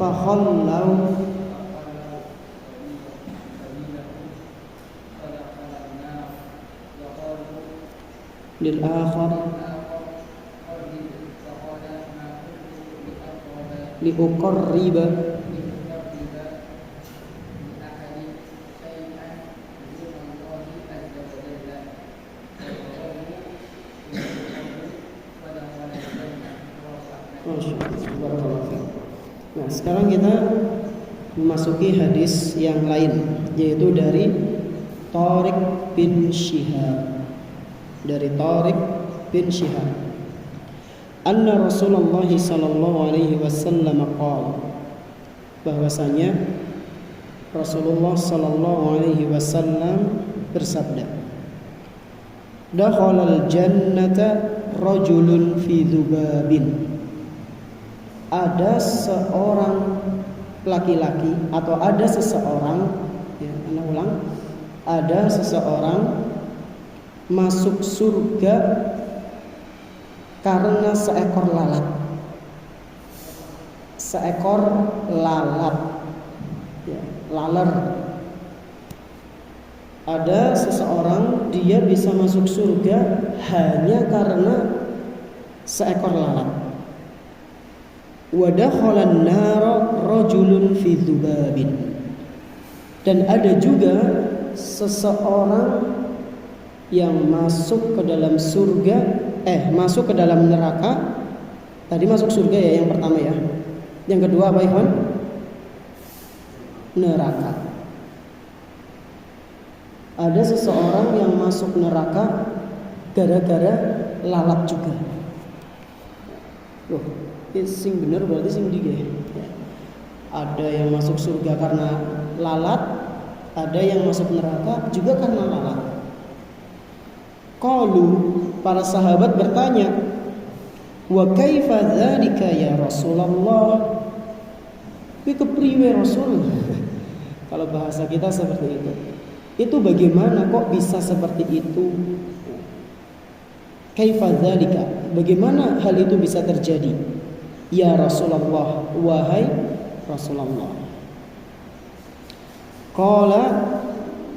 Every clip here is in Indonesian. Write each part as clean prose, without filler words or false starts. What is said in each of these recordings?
fakhallau lil akhar li uqarriba Nah, sekarang kita memasuki hadis yang lain, yaitu dari Thariq bin Shihab. Dari Thariq bin Shihab, anna Rasulullah sallallahu alaihi wasallam qala, bahwasanya Rasulullah sallallahu alaihi wasallam bersabda, dakhalal jannata rajulun fi dzubabin. Ada seorang laki-laki atau ada seseorang, ya, ana ulang, ada seseorang masuk surga karena seekor lalat. Seekor lalat, ya, laler. Ada seseorang dia bisa masuk surga hanya karena seekor lalat. Wa dakhalan nar rajulun fi dzubabin. Dan ada juga seseorang yang masuk ke dalam surga, masuk ke dalam neraka. Tadi masuk surga ya yang pertama ya. Yang kedua apa ikhwan? Neraka. Ada seseorang yang masuk neraka gara-gara lalat juga. Loh, sing bener berarti sing dige. Ada yang masuk surga karena lalat, ada yang masuk neraka juga karena lalat. Qalu, para sahabat bertanya, wa kaifa dzalika ya Rasulullah? Kuwi kepriwe Rasul? Kalau bahasa kita seperti itu. Itu bagaimana kok bisa seperti itu? Kaifa dzalika? Bagaimana hal itu bisa terjadi? Ya Rasulullah, wahai Rasulullah. Qala,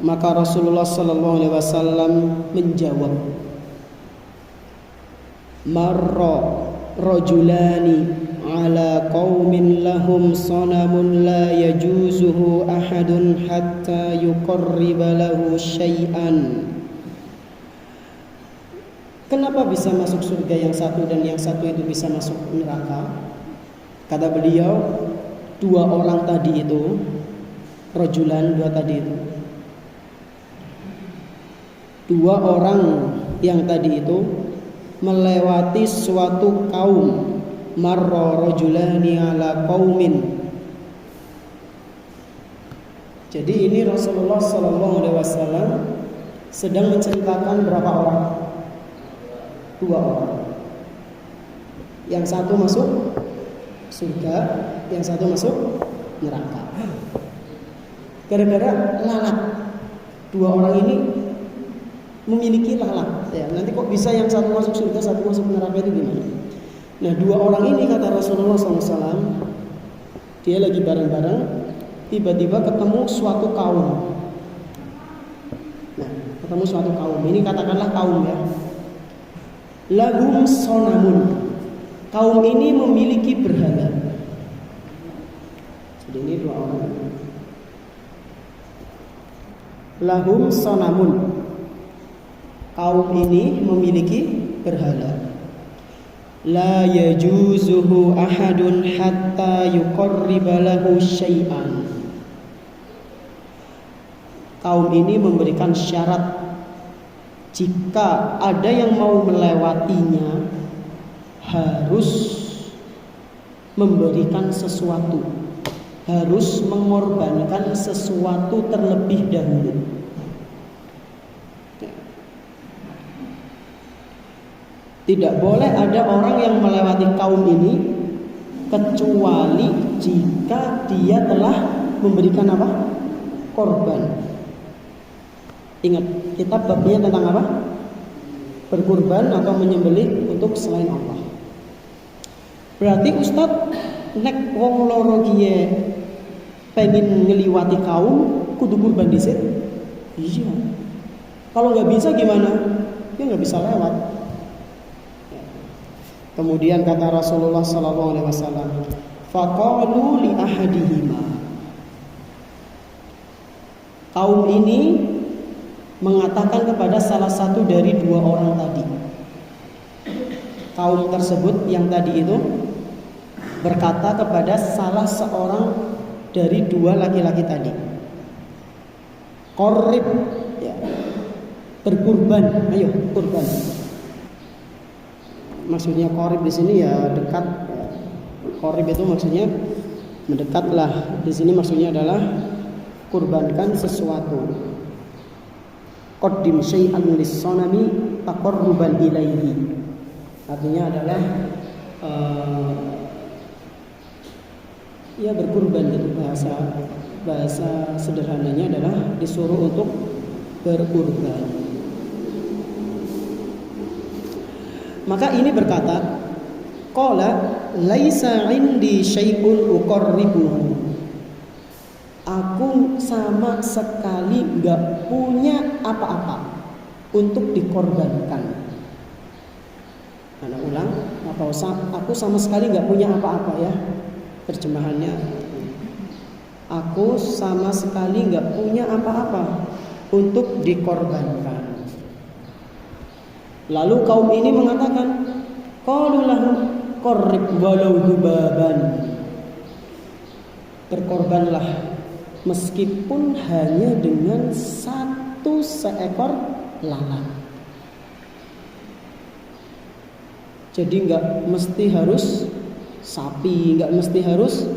maka Rasulullah sallallahu alaihi wasallam menjawab, marra rajulani ala qaumin lahum sanamun la yajuzuhu ahadun hatta yuqarriba lahu syai'an. Kenapa bisa masuk surga yang satu dan yang satu itu bisa masuk neraka? Kata beliau, dua orang tadi itu, rajulan, dua tadi itu, dua orang yang tadi itu melewati suatu kaum. Marra rajulani ala qaumin. Jadi ini Rasulullah sallallahu alaihi wasallam sedang menceritakan berapa orang? Dua orang. Yang satu masuk surga, yang satu masuk neraka. Gara-gara lalat. Dua orang ini memiliki lalat. Ya, nanti kok bisa yang satu masuk surga, satu masuk neraka itu gimana? Nah, dua orang ini kata Rasulullah SAW, dia lagi bareng-bareng, tiba-tiba ketemu suatu kaum. Nah, ketemu suatu kaum. Ini katakanlah kaum ya. Lahum sonamun. Kaum ini memiliki berhala. Jadi ini dua orang. Lahum sonamun. Kaum ini memiliki berhala. La yajuzuhu ahadun hatta yuqarriba lahu syai'an. Kaum ini memberikan syarat, jika ada yang mau melewatinya harus memberikan sesuatu, harus mengorbankan sesuatu terlebih dahulu. Tidak boleh ada orang yang melewati kaum ini kecuali jika dia telah memberikan apa? Korban. Ingat, kita babnya tentang apa? Berkurban atau menyembelih untuk selain Allah. Berarti Ustadz, nek wong loro kiye pengen ngeliwati kaum kudu kurban dhisik. Iya. Kalau nggak bisa gimana? Ya nggak bisa lewat. Kemudian kata Rasulullah sallallahu alaihi wasallam, faqalu li ahadihima. Kaum ini mengatakan kepada salah satu dari dua orang tadi. Kaum tersebut yang tadi itu berkata kepada salah seorang dari dua laki-laki tadi, Qorrib, ya, berkurban, ayo kurban. Maksudnya qorib di sini ya dekat. Qorib itu maksudnya mendekatlah. Di sini maksudnya adalah kurbankan sesuatu. Qaddim syai'an lis-sanami taqarruban ilaihi. Artinya adalah ya berkurban, gitu bahasa sederhananya adalah disuruh untuk berkurban. Maka ini berkata, qala laisa indi syai'un uqarribuhu. Aku sama sekali enggak punya apa-apa untuk dikorbankan. Anak ulang, aku sama sekali enggak punya apa-apa ya. Terjemahannya, aku sama sekali enggak punya apa-apa untuk dikorbankan. Lalu kaum ini mengatakan, qalu lahu qarrib walau dubaban. Berkorbanlah meskipun hanya dengan satu seekor lalat. Jadi enggak mesti harus sapi, enggak mesti harus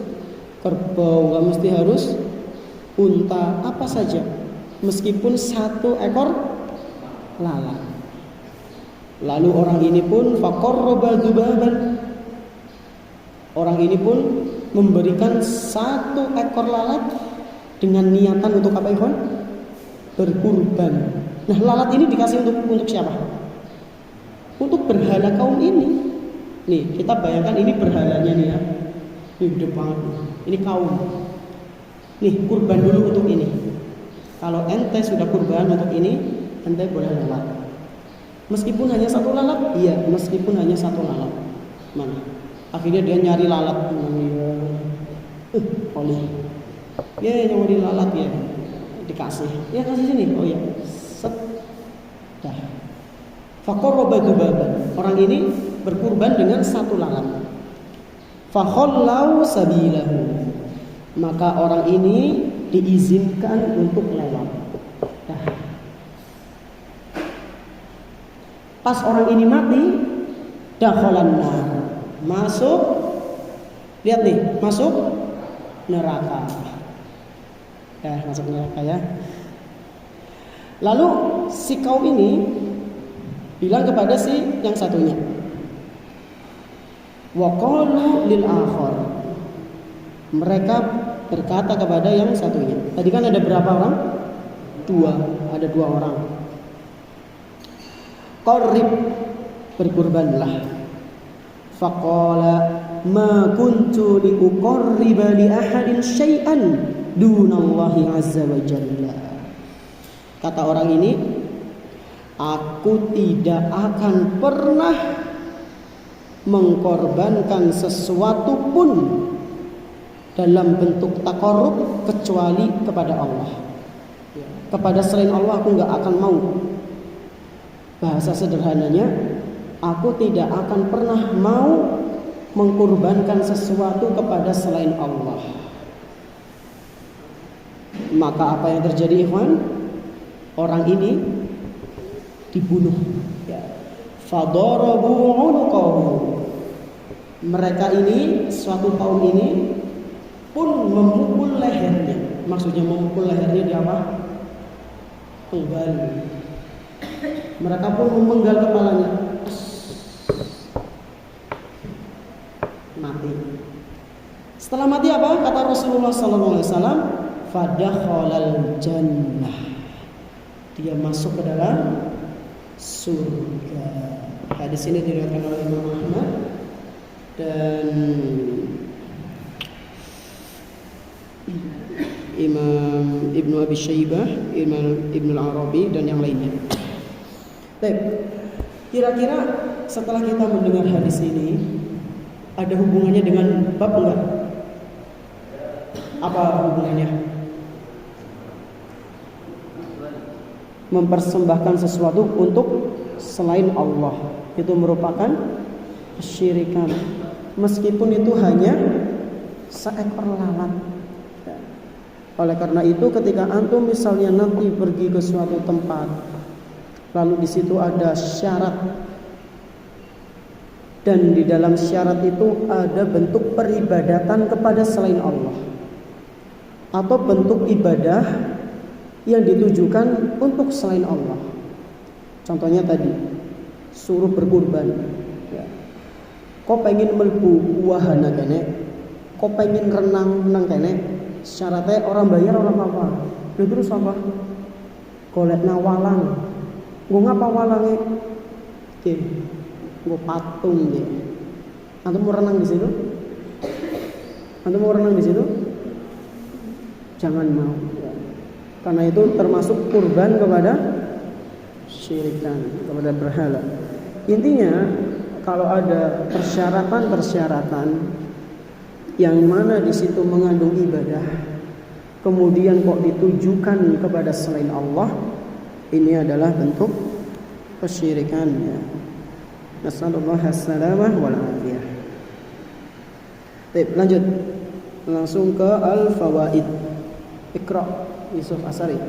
kerbau, enggak mesti harus unta, apa saja. Meskipun satu ekor lalat. Lalu orang ini pun faqarraba dubaban. Orang ini pun memberikan satu ekor lalat dengan niatan untuk apa, ikhwan? Berkurban. Nah, lalat ini dikasih untuk siapa? Untuk berhala kaum ini. Nih, kita bayangkan ini berhalanya nih ya. Ini gede banget. Ini kaum. Nih, kurban dulu untuk ini. Kalau ente sudah kurban untuk ini, ente boleh lewat. Meskipun hanya satu lalat, iya, meskipun hanya satu lalat. Mana? Akhirnya dia nyari lalat. Oli. Ya, nyari lalat ya. Dikasih. Ya, kasih sini. Oh ya. Set. Dah. Faqarraba dubaban. Orang ini berkurban dengan satu lalat. Fakhallau sabilahu. Maka orang ini diizinkan untuk lewat. Dah. Pas orang ini mati, dakhalan nar. Masuk. Lihat nih, masuk neraka. Masuk neraka ya. Lalu si kaum ini bilang kepada si yang satunya, wa qalu lil akhar. Mereka berkata kepada yang satunya. Tadi kan ada berapa orang? Ada dua orang. Qarrib, berkurbanlah. Faqala ma kuntu liuqarriba li ahadin syai'an dunallahi azza wa jalla. Kata orang ini, aku tidak akan pernah mengkorbankan sesuatu pun dalam bentuk taqarrub kecuali kepada Allah. Kepada selain Allah aku nggak akan mau. Bahasa sederhananya, aku tidak akan pernah mau mengkorbankan sesuatu kepada selain Allah. Maka apa yang terjadi, ikhwan? Orang ini dibunuh. Fadarabu unuqahu. Mereka ini, suatu kaum ini pun memukul lehernya. Maksudnya memukul lehernya di apa? Penggal. Mereka pun memenggal kepalanya. Mati. Setelah mati apa? Kata Rasulullah SAW, fadakhalal jannah. Dia masuk ke dalam surga. Hadis ini diriwayatkan oleh Imam Ahmad dan Imam Ibnu Abi Syaibah, Imam Ibnu Al-Arabi dan yang lainnya. Baik. Kira-kira setelah kita mendengar hadis ini ada hubungannya dengan bab enggak? Apa hubungannya? Mempersembahkan sesuatu untuk selain Allah itu merupakan kesyirikan, meskipun itu hanya seekor lalat. Oleh karena itu ketika antum misalnya nanti pergi ke suatu tempat, lalu di situ ada syarat, dan di dalam syarat itu ada bentuk peribadatan kepada selain Allah, atau bentuk ibadah yang ditujukan untuk selain Allah. Contohnya tadi suruh berkurban. Kau pengen melbu wahana kene, kau pengen renang kene. Syaratnya orang bayar orang apa? Lalu terus apa? Golek nawalang. Gue ngapa walangnya? Oke, gue patung deh. Antum mau renang di situ? Antum mau renang di situ? Jangan mau. Karena itu termasuk kurban kepada syirikan, kepada berhala. Intinya kalau ada persyaratan-persyaratan yang mana di situ mengandung ibadah, kemudian kok ditujukan kepada selain Allah, ini adalah bentuk kesyirikan. Nasallallahu as-salamah wal afiyah. Baik, lanjut langsung ke al-fawaid. Iqra Yusuf Asari.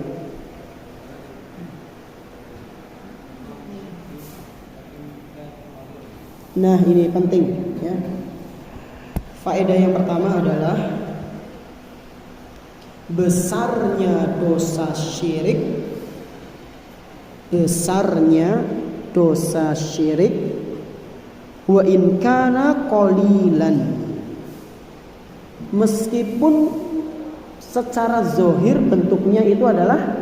Nah, ini penting ya. Faedah yang pertama adalah besarnya dosa syirik. Besarnya dosa syirik wa in kana qalilan, meskipun secara zahir bentuknya itu adalah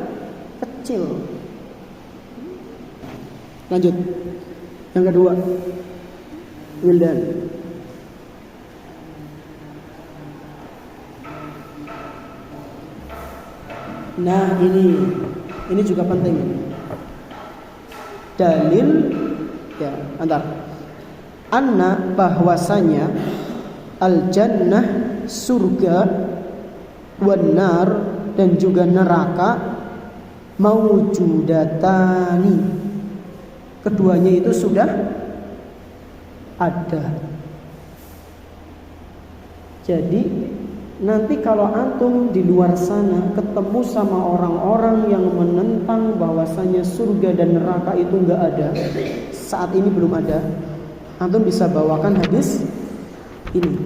kecil. Lanjut. Yang kedua, Wildan. Nah, ini juga penting. Dalil ya, antar anna bahwasanya al jannah surga, wan nar dan juga neraka maujudatani, keduanya itu sudah ada. Jadi nanti kalau antum di luar sana ketemu sama orang-orang yang menentang bahwasanya surga dan neraka itu enggak ada, saat ini belum ada, antum bisa bawakan hadis ini.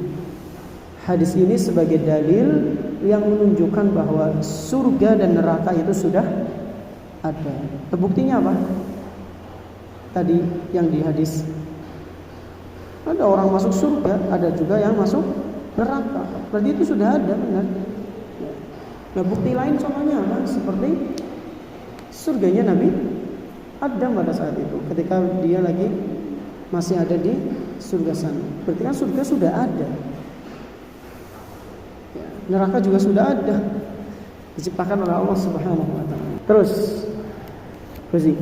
Hadis ini sebagai dalil yang menunjukkan bahwa surga dan neraka itu sudah ada. Buktinya apa? Tadi yang di hadis, ada orang masuk surga, ada juga yang masuk neraka. Berarti itu sudah ada, benar. Nah, bukti lain contohnya apa? Seperti surganya Nabi Adam pada saat itu, ketika dia lagi masih ada di surga sana. Berarti kan surga sudah ada. Neraka juga sudah ada, diciptakan oleh Allah Subhanahu wa taala. Terus Rozi.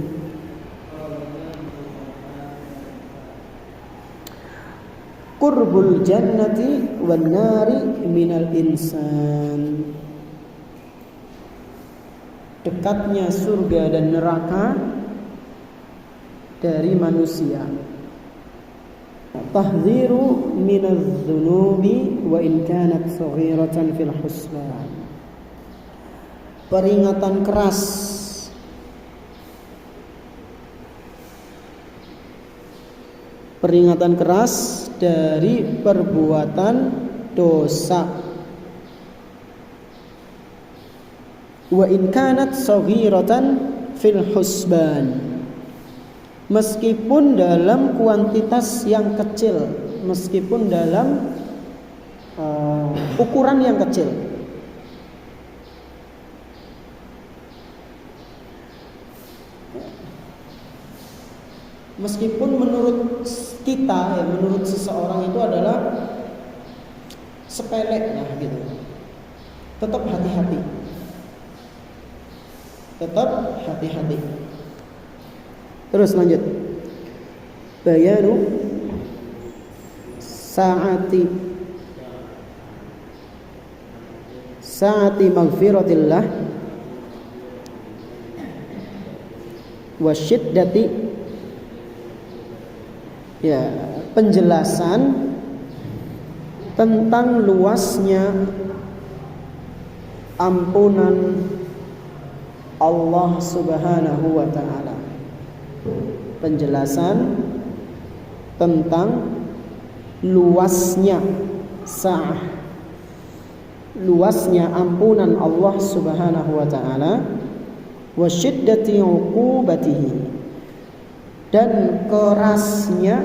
Qurbul jannati wan nari minal insan. Dekatnya surga dan neraka dari manusia. Tahdhiru minadz dzunubi wa in kanat saghiratan fil husban. Peringatan keras dari perbuatan dosa. Wa in kanat saghiratan fil husban, meskipun dalam kuantitas yang kecil, meskipun dalam ukuran yang kecil. Meskipun menurut kita, menurut seseorang itu adalah sepele lah gitu, tetap hati-hati. tetap hati-hati. Terus lanjut. Bayanu saati maghfiratillah wa syiddati, ya, penjelasan tentang luasnya ampunan Allah Subhanahu wa ta'ala. Penjelasan tentang luasnya luasnya ampunan Allah Subhanahu wa ta'ala, wa syiddati uqubatihi, dan kerasnya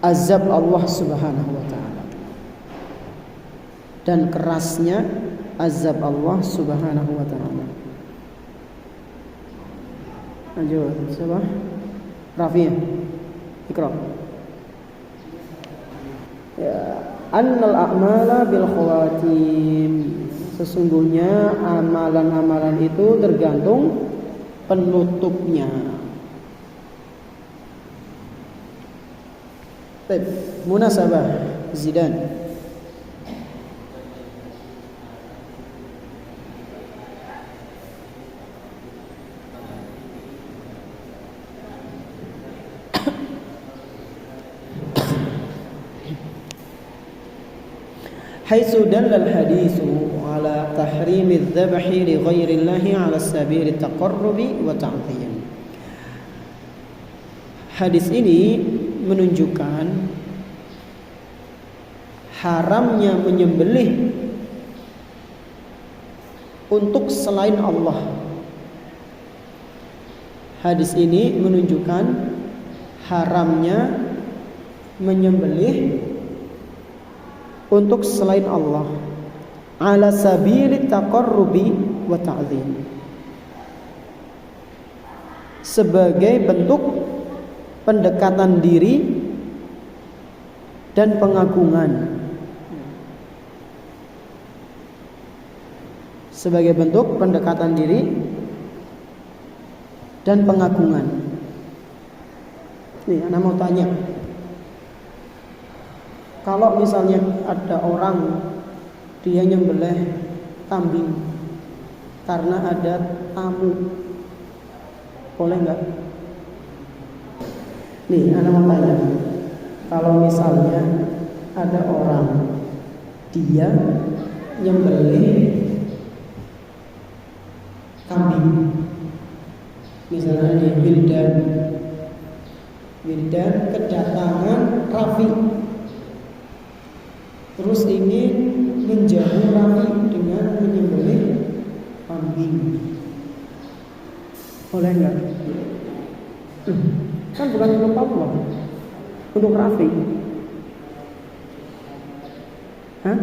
azab Allah Subhanahu wa ta'ala, dan kerasnya azab Allah Subhanahu wa ta'ala. Lanjut, siapa? Rafi, Iqra. Ya, annal a'mala bil khawatim, sesungguhnya amalan-amalan itu tergantung penutupnya. Baik, munasabah Zidan. Haitsu dallal haditsu ala tahrimidz dzabhi li ghairillahi ala sabili taqarrubi wa ta'dhim. Hadis ini menunjukkan haramnya menyembelih untuk selain Allah. Hadis ini menunjukkan haramnya menyembelih untuk selain Allah ala sabili taqarrubi wa ta'zim, sebagai bentuk pendekatan diri dan pengagungan, sebagai bentuk pendekatan diri dan pengagungan. Nih, ana mau tanya, kalau misalnya ada orang dia nyembelih kambing karena ada tamu, boleh nggak? Nih, anak mau tanya, kalau misalnya ada orang dia nyembelih kambing, misalnya di Wildan kedatangan Rafi, terus ingin menjamu Rafi dengan menyembelih kambing, boleh nggak? Kan bukan untuk Allah, untuk Rafi. Hah?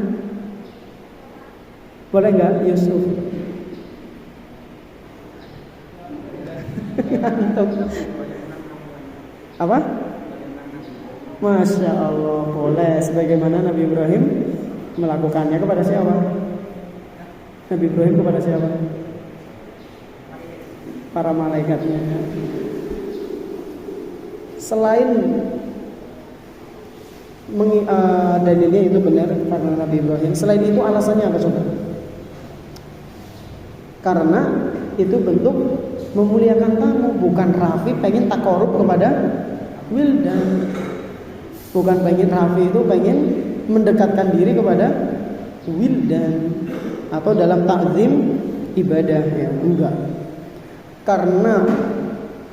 Boleh nggak, Yusuf? Apa? Masya Allah, boleh. Sebagaimana Nabi Ibrahim melakukannya kepada siapa? Nabi Ibrahim kepada siapa? Para malaikatnya. Selain dalilnya itu benar karena Nabi Ibrahim, selain itu alasannya apa coba? Karena itu bentuk memuliakan tamu, bukan Rafi pengen takorup kepada Wildan. Bukan pengen Rafi itu pengen mendekatkan diri kepada Wildan atau dalam takzim ibadah, ya enggak. Karena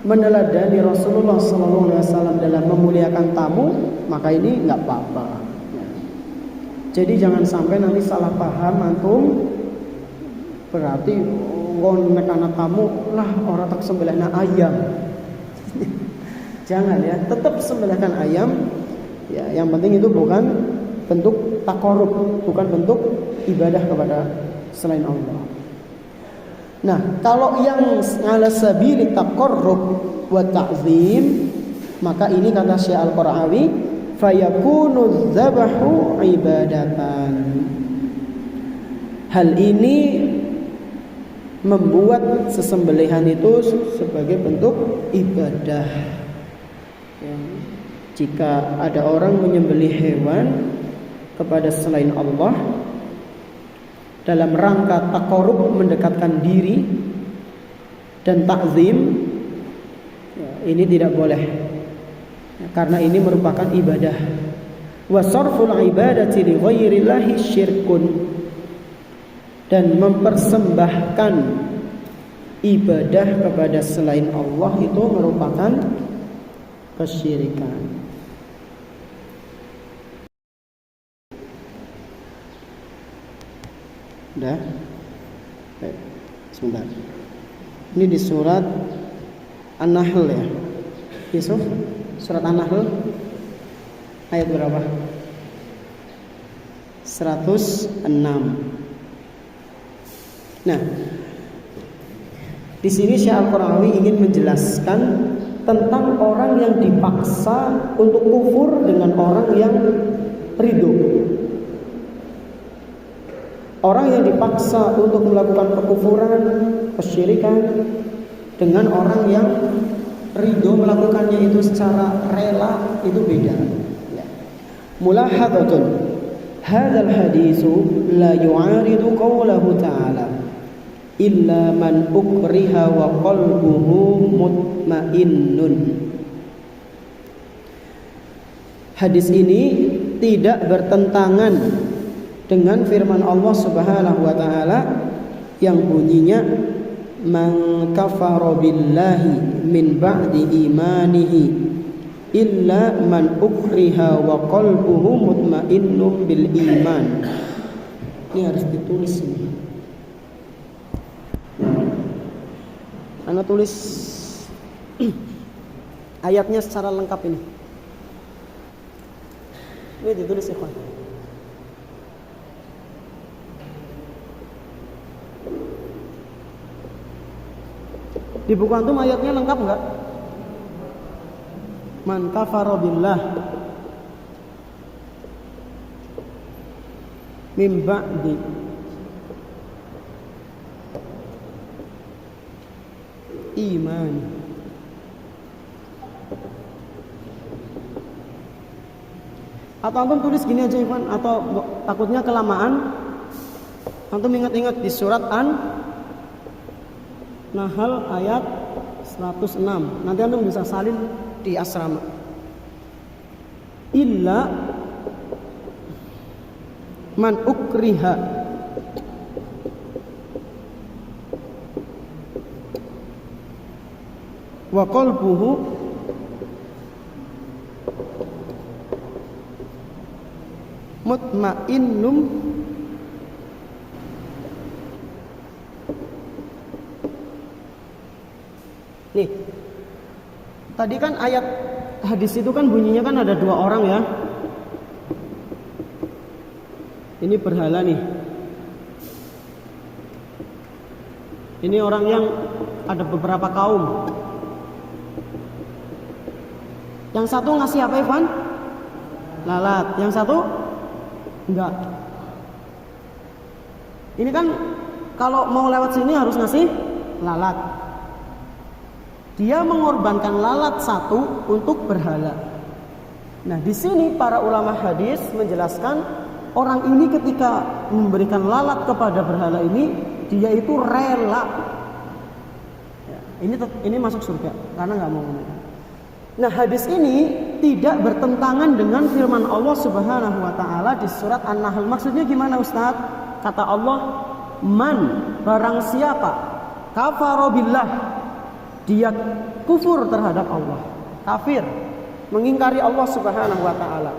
meneladani Rasulullah SAW dalam memuliakan tamu, maka ini enggak apa-apa. Jadi jangan sampai nanti salah paham antum, berarti wong nek ana tamu lah ora tak sembelihna ayam. Jangan ya, tetap sembelihkan ayam. Ya, yang penting itu bukan bentuk takorub, bukan bentuk ibadah kepada selain Allah. Nah, kalau yang ala sabili taqarrub wa ta'zim, maka ini kata Syekh Al-Qarawi, fayakunu dzabahu ibadatan. Hal ini membuat sesembelihan itu sebagai bentuk ibadah. Ya. Jika ada orang menyembelih hewan kepada selain Allah dalam rangka taqarrub, mendekatkan diri dan takzim, ya, ini tidak boleh, ya, karena ini merupakan ibadah. Wa sarful ibadati li ghairillahi syirkun, dan mempersembahkan ibadah kepada selain Allah itu merupakan kesyirikan. Udah? Baik, sebentar. Ini di surat An-Nahl ya. Yusuf, surat An-Nahl ayat berapa? 106. Nah, di sini Syekh Al-Qaradawi ingin menjelaskan tentang orang yang dipaksa untuk kufur dengan orang yang ridho. Orang yang dipaksa untuk melakukan kekufuran, kesyirikan, dengan orang yang ridho melakukannya itu secara rela, itu beda. Ya. Mulahadhatun, hadzal haditsu la yu'aridu qawlahu ta'ala illa man ukriha wa qalbuhu mutmainnun. Hadis ini tidak bertentangan dengan firman Allah Subhanahu wa taala yang bunyinya man kafara billahi min ba'di imanihi illa man ukriha wa qalbuhu mutmainnun bil iman. Ini harus ditulis ini. Anda tulis ayatnya secara lengkap ini. Ini ditulis ikhwan. Di buku antum ayatnya lengkap enggak? Man kafara billah min ba'di iman. Atau antum tulis gini aja Ikhwan, atau takutnya kelamaan. Antum ingat-ingat di surat An-Nahl ayat 106. Nanti antum bisa salin di asrama. Illa man ukriha wa qalbuhu mutmainnum nih. Tadi kan ayat hadis itu kan bunyinya kan ada dua orang ya. Ini berhala nih. Ini orang yang ada beberapa kaum. Yang satu ngasih apa Ivan? Lalat. Yang satu enggak. Ini kan kalau mau lewat sini harus ngasih lalat. Dia mengorbankan lalat satu untuk berhala. Nah, di sini para ulama hadis menjelaskan orang ini ketika memberikan lalat kepada berhala ini, dia itu rela. Ya, ini masuk surga karena nggak mau menaikkan. Nah, hadis ini tidak bertentangan dengan firman Allah Subhanahu wa taala di surat An-Nahl. Maksudnya gimana Ustaz? Kata Allah, "Man, barang siapa kafara billah, dia kufur terhadap Allah, kafir, mengingkari Allah Subhanahu wa taala.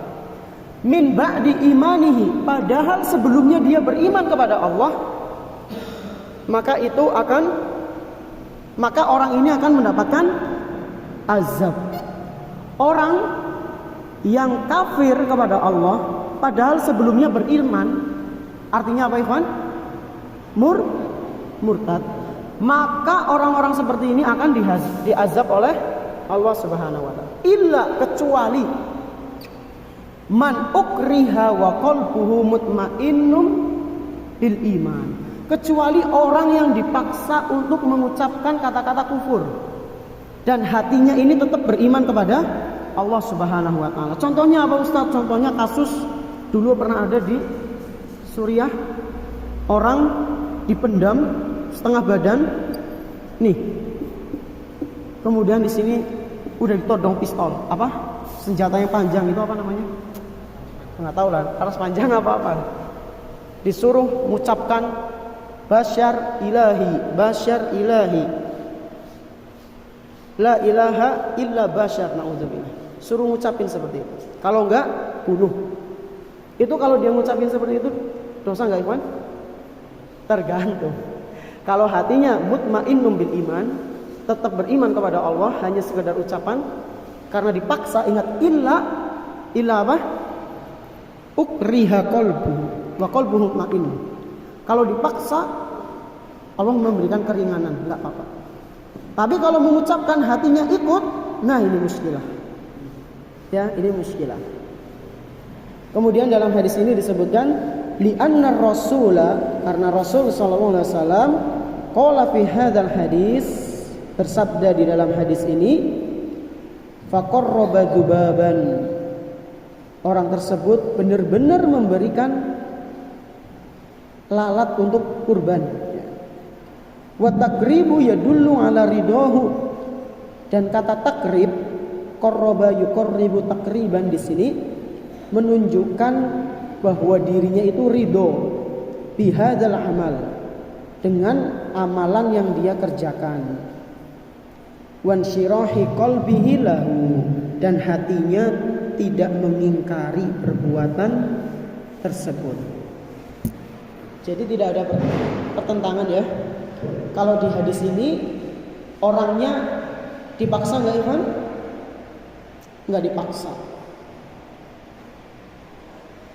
Min ba'di imanihi, padahal sebelumnya dia beriman kepada Allah, maka orang ini akan mendapatkan azab." Orang yang kafir kepada Allah padahal sebelumnya beriman, artinya apa Ikhwan? Murtad. Maka orang-orang seperti ini akan diazab oleh Allah Subhanahu wa taala. Illa, kecuali man ukriha wa qalbuhu mutmainnum bil iman, kecuali orang yang dipaksa untuk mengucapkan kata-kata kufur dan hatinya ini tetap beriman kepada Allah Subhanahu wa taala. Contohnya apa Ustaz? Contohnya kasus dulu pernah ada di Suriah, orang dipendam setengah badan nih. Kemudian di sini udah ditodong pistol, apa? Senjata yang panjang itu apa namanya? Enggak tahu lah, paras panjang apa-apa. Disuruh mengucapkan Bashar ilahi, la ilaha illa bashar, na'udzubillah. Suruh ngucapin seperti itu. Kalau enggak, bunuh. Itu kalau dia ngucapin seperti itu, dosa enggak ikhwan? Tergantung. Kalau hatinya mutmainnun bil iman, tetap beriman kepada Allah, hanya sekedar ucapan, karena dipaksa, ingat illa apa? Ukriha qalbu wa qalbuhu mutmainnun. Kalau dipaksa, Allah memberikan keringanan, enggak apa-apa. Tapi kalau mengucapkan hatinya ikut, nah ini muskilah. Ya, ini muskilah. Kemudian dalam hadis ini disebutkan li'anna rasula, karena Rasul sallallahu alaihi wasallam qala fi hadzal hadis, bersabda di dalam hadis ini, faqarraba dzubaban, orang tersebut benar-benar memberikan lalat untuk kurban. Wa taqribu yadullu ala ridahu, dan kata takrib, qarraba yuqarribu takriban, di sini menunjukkan bahwa dirinya itu ridho bihadzal amal, dengan amalan yang dia kerjakan. Wan syirahi qalbihi lahu, dan hatinya tidak mengingkari perbuatan tersebut. Jadi tidak ada pertentangan ya. Kalau di hadis ini orangnya dipaksa nggak Ivan? Nggak dipaksa.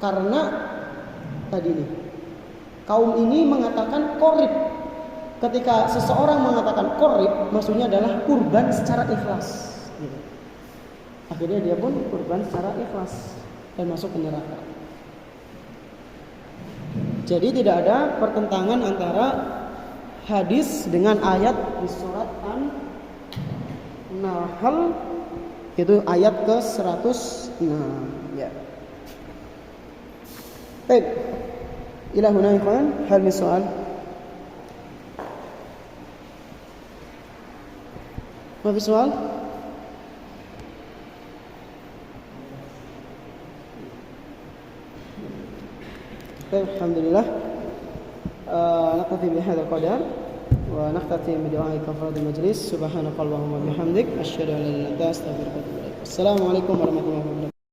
Karena tadi nih kaum ini mengatakan qorib. Ketika seseorang mengatakan qorib, maksudnya adalah kurban secara ikhlas. Gitu. Akhirnya dia pun kurban secara ikhlas dan masuk ke neraka. Jadi tidak ada pertentangan antara hadis dengan ayat di surat An-Nahl, itu ayat ke-106 ya. Baik. Ila huna ikhwan, hal min soal? Ma fi soal? Baik, alhamdulillah. نقتفي بهذا القدر ونختتم بدعاء كفارة المجلس. سبحانك اللهم وبحمدك أشهد أن لا إله إلا أنت أستغفرك وأتوب إليك. السلام عليكم ورحمة الله وبركاته.